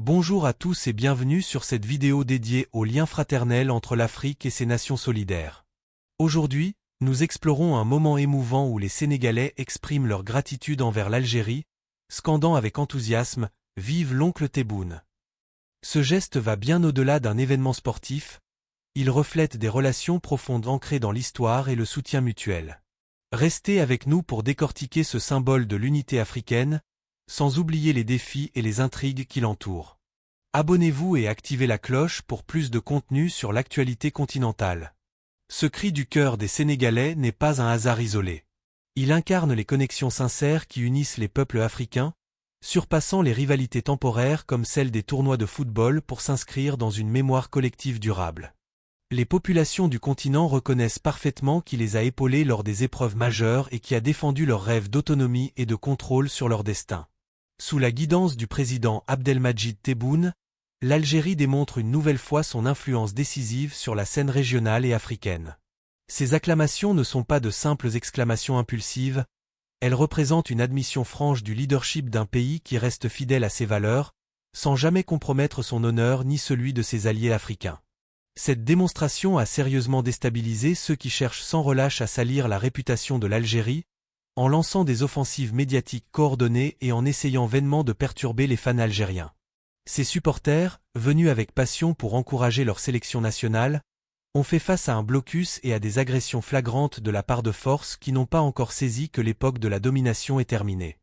Bonjour à tous et bienvenue sur cette vidéo dédiée au lien fraternel entre l'Afrique et ses nations solidaires. Aujourd'hui, nous explorons un moment émouvant où les Sénégalais expriment leur gratitude envers l'Algérie, scandant avec enthousiasme « Vive l'oncle Tebboune ». Ce geste va bien au-delà d'un événement sportif, il reflète des relations profondes ancrées dans l'histoire et le soutien mutuel. Restez avec nous pour décortiquer ce symbole de l'unité africaine, sans oublier les défis et les intrigues qui l'entourent. Abonnez-vous et activez la cloche pour plus de contenu sur l'actualité continentale. Ce cri du cœur des Sénégalais n'est pas un hasard isolé. Il incarne les connexions sincères qui unissent les peuples africains, surpassant les rivalités temporaires comme celle des tournois de football pour s'inscrire dans une mémoire collective durable. Les populations du continent reconnaissent parfaitement qui les a épaulés lors des épreuves majeures et qui a défendu leurs rêves d'autonomie et de contrôle sur leur destin. Sous la guidance du président Abdelmadjid Tebboune, l'Algérie démontre une nouvelle fois son influence décisive sur la scène régionale et africaine. Ces acclamations ne sont pas de simples exclamations impulsives, elles représentent une admission franche du leadership d'un pays qui reste fidèle à ses valeurs, sans jamais compromettre son honneur ni celui de ses alliés africains. Cette démonstration a sérieusement déstabilisé ceux qui cherchent sans relâche à salir la réputation de l'Algérie, en lançant des offensives médiatiques coordonnées et en essayant vainement de perturber les fans algériens. Ces supporters, venus avec passion pour encourager leur sélection nationale, ont fait face à un blocus et à des agressions flagrantes de la part de forces qui n'ont pas encore saisi que l'époque de la domination est terminée.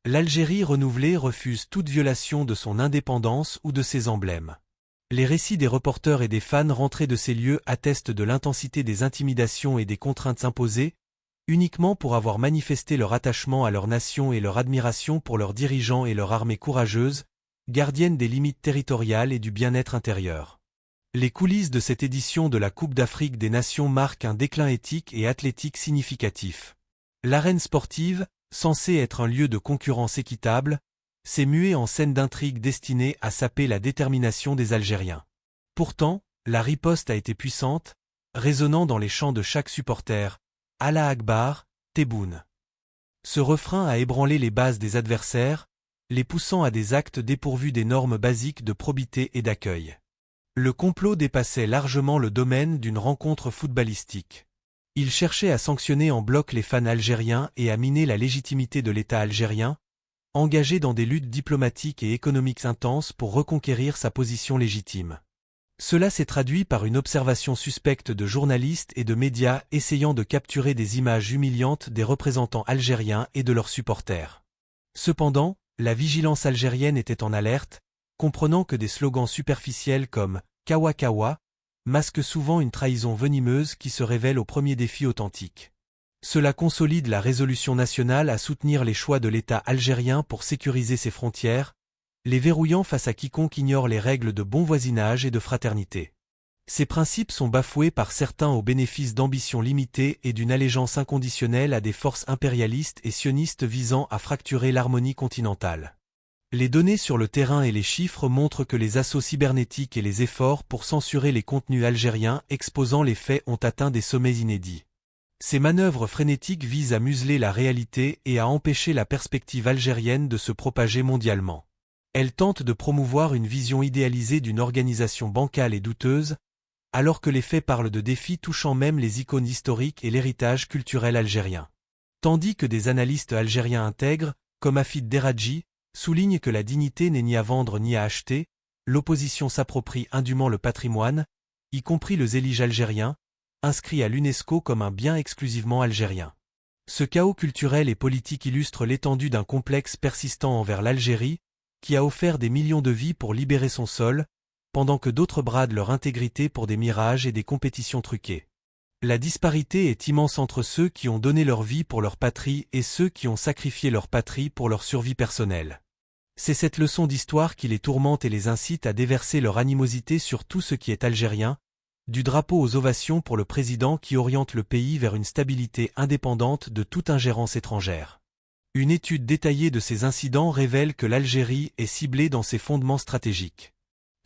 L'Algérie renouvelée refuse toute violation de son indépendance ou de ses emblèmes. Les récits des reporters et des fans rentrés de ces lieux attestent de l'intensité des intimidations et des contraintes imposées, uniquement pour avoir manifesté leur attachement à leur nation et leur admiration pour leurs dirigeants et leur armée courageuse, gardienne des limites territoriales et du bien-être intérieur. Les coulisses de cette édition de la Coupe d'Afrique des Nations marquent un déclin éthique et athlétique significatif. L'arène sportive, censée être un lieu de concurrence équitable, s'est muée en scène d'intrigue destinée à saper la détermination des Algériens. Pourtant, la riposte a été puissante, résonnant dans les chants de chaque supporter. Allah Akbar, Tebboune. Ce refrain a ébranlé les bases des adversaires, les poussant à des actes dépourvus des normes basiques de probité et d'accueil. Le complot dépassait largement le domaine d'une rencontre footballistique. Il cherchait à sanctionner en bloc les fans algériens et à miner la légitimité de l'État algérien, engagé dans des luttes diplomatiques et économiques intenses pour reconquérir sa position légitime. Cela s'est traduit par une observation suspecte de journalistes et de médias essayant de capturer des images humiliantes des représentants algériens et de leurs supporters. Cependant, la vigilance algérienne était en alerte, comprenant que des slogans superficiels comme « Kawa Kawa » masquent souvent une trahison venimeuse qui se révèle au premier défi authentique. Cela consolide la résolution nationale à soutenir les choix de l'État algérien pour sécuriser ses frontières, les verrouillant face à quiconque ignore les règles de bon voisinage et de fraternité. Ces principes sont bafoués par certains au bénéfice d'ambitions limitées et d'une allégeance inconditionnelle à des forces impérialistes et sionistes visant à fracturer l'harmonie continentale. Les données sur le terrain et les chiffres montrent que les assauts cybernétiques et les efforts pour censurer les contenus algériens exposant les faits ont atteint des sommets inédits. Ces manœuvres frénétiques visent à museler la réalité et à empêcher la perspective algérienne de se propager mondialement. Elles tentent de promouvoir une vision idéalisée d'une organisation bancale et douteuse, alors que les faits parlent de défis touchant même les icônes historiques et l'héritage culturel algérien. Tandis que des analystes algériens intègres, comme Hafid Deradji, soulignent que la dignité n'est ni à vendre ni à acheter, l'opposition s'approprie indûment le patrimoine, y compris le zélige algérien, inscrit à l'UNESCO comme un bien exclusivement algérien. Ce chaos culturel et politique illustre l'étendue d'un complexe persistant envers l'Algérie, qui a offert des millions de vies pour libérer son sol, pendant que d'autres bradent leur intégrité pour des mirages et des compétitions truquées. La disparité est immense entre ceux qui ont donné leur vie pour leur patrie et ceux qui ont sacrifié leur patrie pour leur survie personnelle. C'est cette leçon d'histoire qui les tourmente et les incite à déverser leur animosité sur tout ce qui est algérien, du drapeau aux ovations pour le président qui oriente le pays vers une stabilité indépendante de toute ingérence étrangère. Une étude détaillée de ces incidents révèle que l'Algérie est ciblée dans ses fondements stratégiques.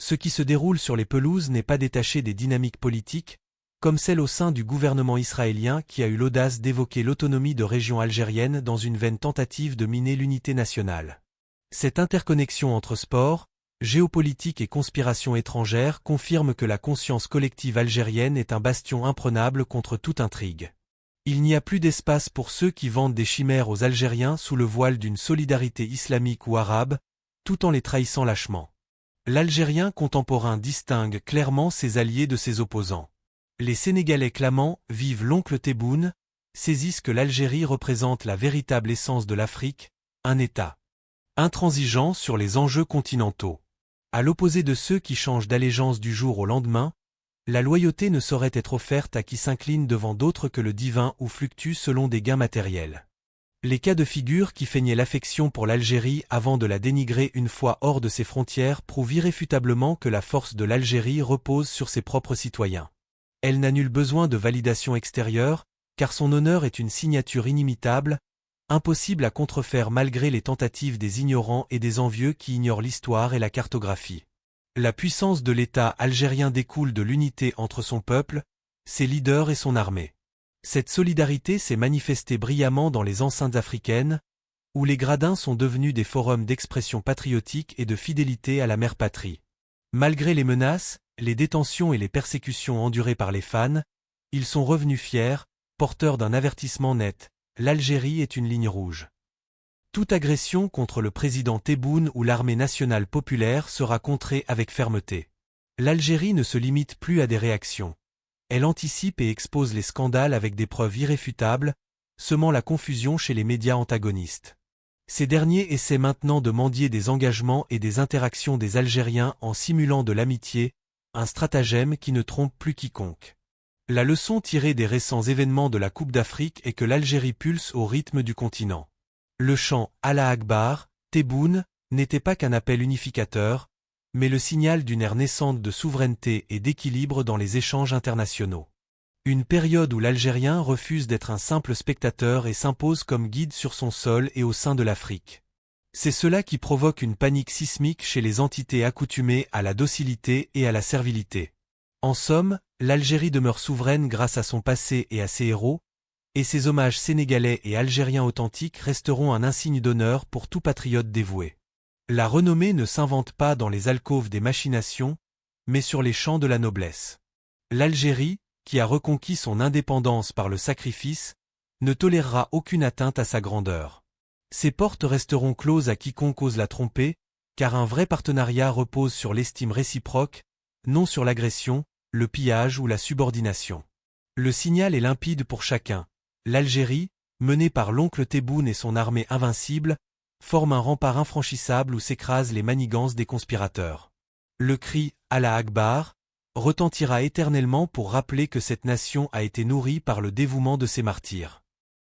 Ce qui se déroule sur les pelouses n'est pas détaché des dynamiques politiques, comme celle au sein du gouvernement israélien qui a eu l'audace d'évoquer l'autonomie de régions algériennes dans une vaine tentative de miner l'unité nationale. Cette interconnexion entre sport, Géopolitique et conspiration étrangère confirment que la conscience collective algérienne est un bastion imprenable contre toute intrigue. Il n'y a plus d'espace pour ceux qui vendent des chimères aux Algériens sous le voile d'une solidarité islamique ou arabe, tout en les trahissant lâchement. L'Algérien contemporain distingue clairement ses alliés de ses opposants. Les Sénégalais clamant « Vive l'oncle Tebboune » saisissent que l'Algérie représente la véritable essence de l'Afrique, un État intransigeant sur les enjeux continentaux. À l'opposé de ceux qui changent d'allégeance du jour au lendemain, la loyauté ne saurait être offerte à qui s'incline devant d'autres que le divin ou fluctue selon des gains matériels. Les cas de figure qui feignaient l'affection pour l'Algérie avant de la dénigrer une fois hors de ses frontières prouvent irréfutablement que la force de l'Algérie repose sur ses propres citoyens. Elle n'a nul besoin de validation extérieure, car son honneur est une signature inimitable, impossible à contrefaire malgré les tentatives des ignorants et des envieux qui ignorent l'histoire et la cartographie. La puissance de l'État algérien découle de l'unité entre son peuple, ses leaders et son armée. Cette solidarité s'est manifestée brillamment dans les enceintes africaines, où les gradins sont devenus des forums d'expression patriotique et de fidélité à la mère patrie. Malgré les menaces, les détentions et les persécutions endurées par les fans, ils sont revenus fiers, porteurs d'un avertissement net. L'Algérie est une ligne rouge. Toute agression contre le président Tebboune ou l'armée nationale populaire sera contrée avec fermeté. L'Algérie ne se limite plus à des réactions. Elle anticipe et expose les scandales avec des preuves irréfutables, semant la confusion chez les médias antagonistes. Ces derniers essaient maintenant de mendier des engagements et des interactions des Algériens en simulant de l'amitié, un stratagème qui ne trompe plus quiconque. La leçon tirée des récents événements de la Coupe d'Afrique est que l'Algérie pulse au rythme du continent. Le chant « Allah Akbar », Tebboune, n'était pas qu'un appel unificateur, mais le signal d'une ère naissante de souveraineté et d'équilibre dans les échanges internationaux. Une période où l'Algérien refuse d'être un simple spectateur et s'impose comme guide sur son sol et au sein de l'Afrique. C'est cela qui provoque une panique sismique chez les entités accoutumées à la docilité et à la servilité. En somme, l'Algérie demeure souveraine grâce à son passé et à ses héros, et ses hommages sénégalais et algériens authentiques resteront un insigne d'honneur pour tout patriote dévoué. La renommée ne s'invente pas dans les alcôves des machinations, mais sur les champs de la noblesse. L'Algérie, qui a reconquis son indépendance par le sacrifice, ne tolérera aucune atteinte à sa grandeur. Ses portes resteront closes à quiconque ose la tromper, car un vrai partenariat repose sur l'estime réciproque, non sur l'agression, le pillage ou la subordination. Le signal est limpide pour chacun. L'Algérie, menée par l'oncle Tebboune et son armée invincible, forme un rempart infranchissable où s'écrasent les manigances des conspirateurs. Le cri « Allah Akbar » retentira éternellement pour rappeler que cette nation a été nourrie par le dévouement de ses martyrs.